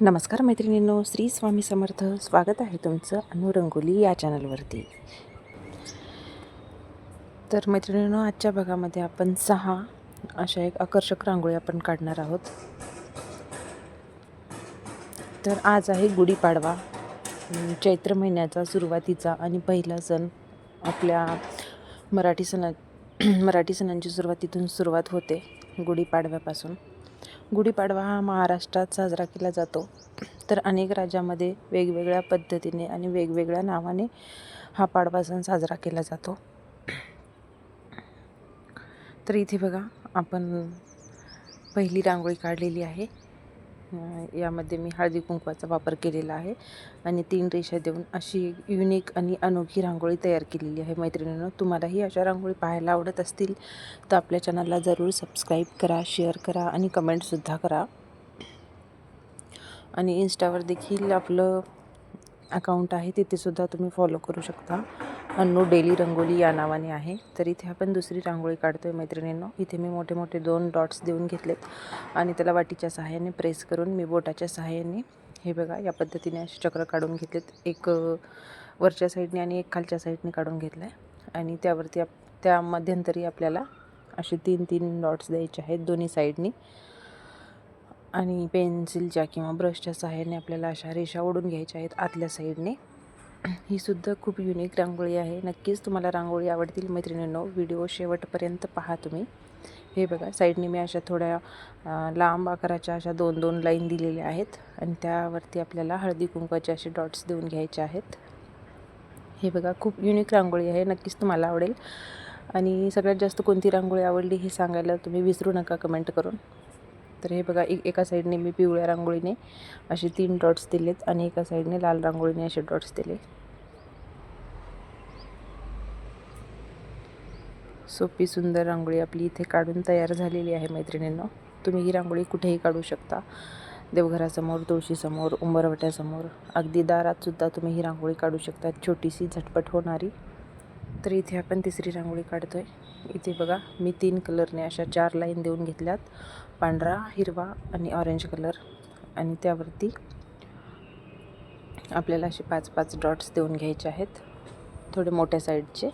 नमस्कार मैत्रिणींनो, श्री स्वामी समर्थ. स्वागत आहे तुमचं अनु रंगोली या चॅनलवरती. तर मैत्रिणींनो, आजच्या भागामध्ये आपण 6 अशा एक आकर्षक रांगोळी आपण काढणार आहोत. तर आज आहे गुढीपाडवा, चैत्र महिन्याचा सुरुवातीचा आणि पहिला सण. आपल्या मराठी सणांची सुरुवातीतून सुरुवात होते गुढीपाडव्यापासून. गुढीपाडवा हा महाराष्ट्रात साजरा केला जातो. तर अनेक राज्यामध्ये वेगवेगळ्या पद्धतीने आणि वेगवेगळ्या नावाने हा पाडवा सण साजरा केला जातो. तर इथे बघा, आपण पहिली रांगोळी काढलेली आहे. यामध्ये मी हळदी कुंकवाचा वापर केलेला आहे आणि 3 रेषा देऊन अशी युनिक आणि अनोखी रांगोळी तयार केलेली आहे. मैत्रिणींनो, तुम्हालाही अशा रांगोळी पाहायला आवडत असतील तर आपल्या चॅनलला जरूर सबस्क्राईब करा, शेअर करा आणि कमेंटसुद्धा करा. आणि इंस्टावर देखील आपलं अकाउंट आहे, तिथेसुद्धा तुम्ही फॉलो करू शकता. अन्नू डेली रंगोली या नावाने आहे. तर इथे आपण दुसरी रांगोळी काढतो आहे मैत्रिणींनो. इथे मी मोठे मोठे 2 डॉट्स देऊन घेतलेत आणि त्याला वाटीच्या सहाय्याने प्रेस करून मी बोटाच्या सहाय्याने हे बघा या पद्धतीने असे चक्र काढून घेतलेत. एक वरच्या साईडने आणि एक खालच्या साईडने काढून घेतलं आहे आणि त्यावरती त्या मध्यंतरी आपल्याला असे 3-3 डॉट्स द्यायचे आहेत दोन्ही साईडनी. आणि पेन्सिलच्या किंवा ब्रशच्या सहाय्याने आपल्याला अशा रेषा ओढून घ्यायच्या आहेत आतल्या साईडने. ही सुद्धा खूप युनिक रांगोळी आहे. नक्कीच तुम्हाला रांगोळी आवडतील मैत्रिणींनो. व्हिडिओ शेवटपर्यंत पहा तुम्ही. हे बघा, साईडने मी अशा थोड्या लांब आकाराच्या अशा 2-2 लाईन दिलेल्या आहेत आणि त्यावरती आपल्याला हळदी कुंकवाचे असे डॉट्स देऊन घ्यायचे आहेत. हे बघा, खूप युनिक रांगोळी आहे. नक्कीच तुम्हाला आवडेल. आणि सगळ्यात जास्त कोणती रांगोळी आवडली हे सांगायला तुम्ही विसरू नका कमेंट करून. तर हे बघा, एका साईडने मी पिवळ्या रांगोळीने असे 3 डॉट्स दिलेत आणि एका साईडने लाल रांगोळीने असे डॉट्स दिले. सोपी सुंदर रांगोळी आपली इथे काढून तयार झालेली आहे मैत्रिणींनो. तुम्ही ही रांगोळी कुठेही काढू शकता. देवघरासमोर, तुळशीसमोर, उंबरवट्यासमोर, अगदी दारातसुद्धा तुम्ही ही रांगोळी काढू शकता, छोटीशी झटपट होणारी. तर इथे आपण तिसरी रांगोळी काढतो आहे. इथे बघा, मी 3 कलरने अशा 4 लाईन देऊन घेतल्यात, पांढरा, हिरवा आणि ऑरेंज कलर. आणि त्यावरती आपल्याला असे 5-5 डॉट्स देऊन घ्यायचे आहेत, थोडे मोठ्या साईडचे.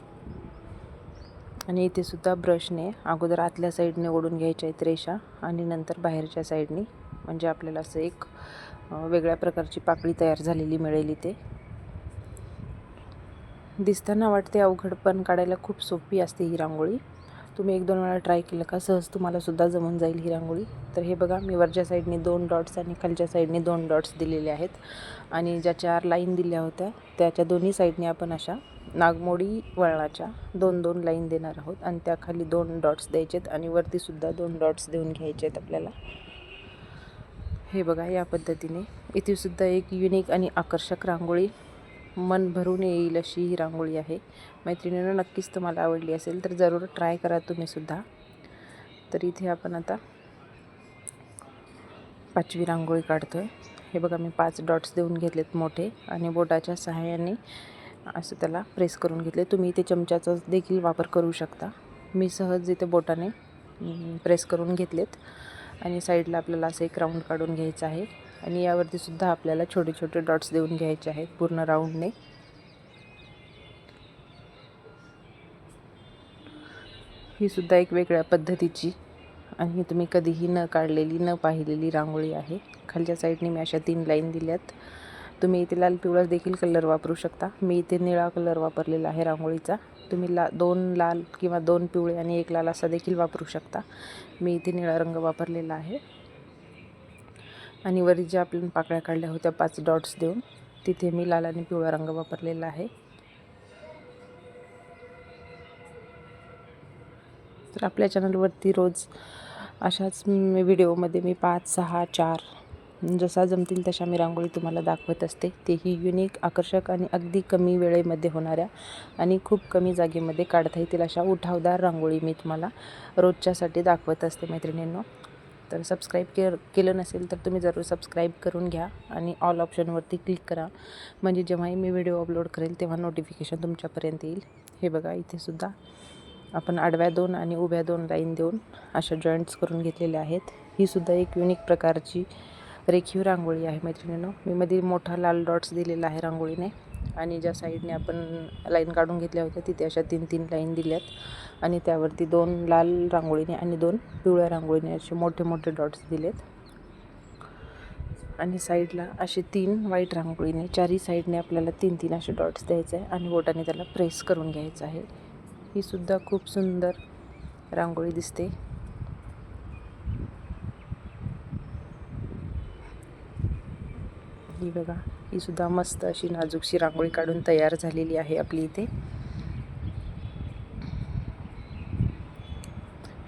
आणि इथे सुद्धा ब्रशने अगोदर आतल्या साईडने ओढून घ्यायच्या आहेत रेषा आणि नंतर बाहेरच्या साईडने, म्हणजे आपल्याला असं एक वेगळ्या प्रकारची पाकळी तयार झालेली मिळेल. इथे दिसताना वाटते अवघड, पण काढायला खूप सोपी असते ही रांगोळी. तुम्ही 1-2 वेळा ट्राय केलं का सहज तुम्हालासुद्धा जमून जाईल ही रांगोळी. तर हे बघा, मी वरच्या साईडने 2 डॉट्स आणि खालच्या साईडने 2 डॉट्स दिलेले आहेत आणि ज्या 4 लाईन दिल्या होत्या त्याच्या दोन्ही साईडने आपण अशा नागमोडी वळणाच्या 2-2 लाईन देणार आहोत आणि त्याखाली 2 डॉट्स द्यायचेत आणि वरतीसुद्धा 2 डॉट्स देऊन घ्यायचे आहेत आपल्याला. हे बघा, या पद्धतीने इथेसुद्धा एक युनिक आणि आकर्षक रांगोळी, मन भरून येईल अशी ही रांगोळी आहे मैत्रिणींनो. नक्कीच तुम्हाला आवडली असेल तर जरूर ट्राय करा तुम्हीसुद्धा. तर इथे आपण आता 5वी रांगोळी काढतो आहे. हे बघा, मी 5 डॉट्स देऊन घेतलेत मोठे आणि बोटाच्या सहाय्याने असं त्याला प्रेस करून घेतले. तुम्ही इथे चमच्याचा देखील वापर करू शकता. मी सहज इथे बोटाने प्रेस करून घेतलेत आणि साईडला आपल्याला असं एक राऊंड काढून घ्यायचं आहे आणि यावरती सुद्धा आपल्याला छोटे छोटे डॉट्स देऊन घ्यायचे आहेत पूर्ण राऊंडने. ही सुद्धा एक वेगळ्या पद्धतीची आणि तुम्ही कधीही न काढलेली, न पाहिलेली रांगोळी आहे. खालच्या साईडने मी अशा 3 लाईन दिल्यात. तुम्ही इथे लाल पिवळा देखील कलर वापरू शकता. मी इथे निळा कलर वापरलेला आहे रांगोळीचा. तुम्ही 2 लाल किंवा 2 पिवळे आणि 1 लाल असा देखील वापरू शकता. मी इथे निळा रंग वापरलेला आहे. आणि वरी ज्या आपण पाकळ्या काढल्या होत्या 5 डॉट्स देऊन, तिथे मी लाल आणि पिवळा रंग वापरलेला आहे. तर आपल्या चॅनलवरती रोज अशाच व्हिडिओमध्ये मी 5, 6, 4 जसा जमतील तशा मी रांगोळी तुम्हाला दाखवत असते. तेही युनिक, आकर्षक आणि अगदी कमी वेळेमध्ये होणाऱ्या आणि खूप कमी जागेमध्ये काढता येतील अशा उठावदार रांगोळी मी तुम्हाला रोजच्यासाठी दाखवत असते मैत्रिणींनो. तर सबस्क्राईब केलं नसेल तर तुम्ही जरूर सबस्क्राईब करून घ्या आणि ऑल ऑप्शनवरती क्लिक करा, म्हणजे जेव्हाही मी व्हिडिओ अपलोड करेल तेव्हा नोटिफिकेशन तुमच्यापर्यंत येईल. हे बघा, इथेसुद्धा आपण आडव्या 2 आणि उभ्या 2 लाईन देऊन अशा जॉईंट्स करून घेतलेल्या आहेत. ही सुद्धा एक युनिक प्रकारची रेखीव रांगोळी आहे मैत्रिणींनो. मी मध्ये मोठा लाल डॉट्स दिलेला आहे रांगोळीने आणि ज्या साईडने आपण लाईन काढून घेतल्या होत्या तिथे अशा 3-3 लाईन दिल्यात आणि त्यावरती 2 लाल रांगोळीने आणि 2 पिवळ्या रांगोळीने असे मोठे मोठे डॉट्स दिलेत आणि साईडला असे 3 व्हाईट रांगोळीने चारही साईडने आपल्याला 3-3 असे डॉट्स द्यायचे आहे आणि बोटाने त्याला प्रेस करून घ्यायचं आहे. ही सुद्धा खूप सुंदर रांगोळी दिसते. ही बघा, ही सुद्धा मस्त अशी नाजूकशी रांगोळी काढून तयार झालेली आहे आपली इथे.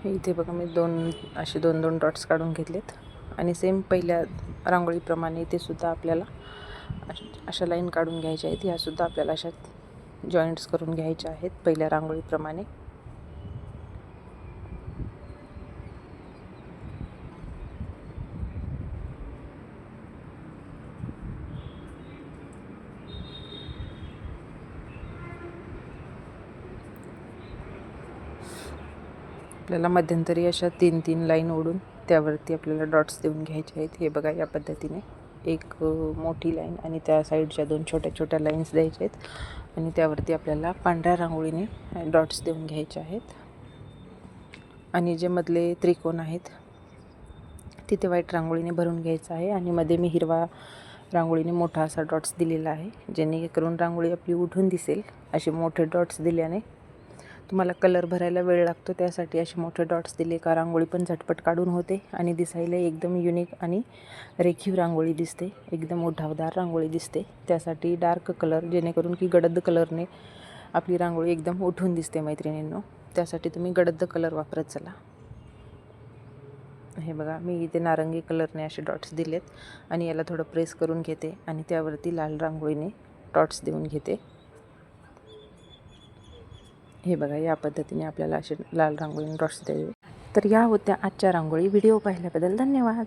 इथे बघा मी 2 डॉट्स काढून घेतलेत आणि सेम पहिल्या रांगोळीप्रमाणे इथे सुद्धा आपल्याला अशा लाईन काढून घ्यायच्या आहेत. ह्या सुद्धा आपल्याला अशा जॉईंट्स करून घ्यायच्या आहेत पहिल्या रांगोळीप्रमाणे. आपल्याला मध्यंतरी अशा 3-3 लाईन ओढून त्यावरती आपल्याला डॉट्स देऊन घ्यायचे आहेत. हे बघा, या पद्धतीने एक मोठी लाईन आणि त्या साईडच्या 2 छोट्या छोट्या लाईन्स द्यायच्या आहेत आणि त्यावरती आपल्याला पांढऱ्या रांगोळीने डॉट्स देऊन घ्यायचे आहेत आणि जे मधले त्रिकोण आहेत तिथे व्हाईट रांगोळीने भरून घ्यायचं आहे आणि मध्ये मी हिरवा रांगोळीने मोठा असा डॉट्स दिलेला आहे, जेणेकरून रांगोळी आपली उठून दिसेल. असे मोठे डॉट्स दिल्याने तुम्हाला कलर भरायला वेळ लागतो, त्यासाठी असे मोठे डॉट्स दिले का रांगोळी पण झटपट काढून होते आणि दिसायला एकदम युनिक आणि रेखीव रांगोळी दिसते, एकदम उठावदार रांगोळी दिसते. त्यासाठी डार्क कलर, जेणेकरून की गडद कलरने आपली रांगोळी एकदम उठून दिसते मैत्रिणींनो. त्यासाठी तुम्ही गडद कलर वापरत चला. हे बघा, मी इथे नारंगी कलरने असे डॉट्स दिलेत आणि याला थोडं प्रेस करून घेते आणि त्यावरती लाल रांगोळीने डॉट्स देऊन घेते. हे बघा, या पद्धतीने आपल्याला असे लाल रांगोळीने डॉट्स द्यावे. तर या होत्या आजच्या रांगोळी. व्हिडिओ पाहिल्याबद्दल धन्यवाद.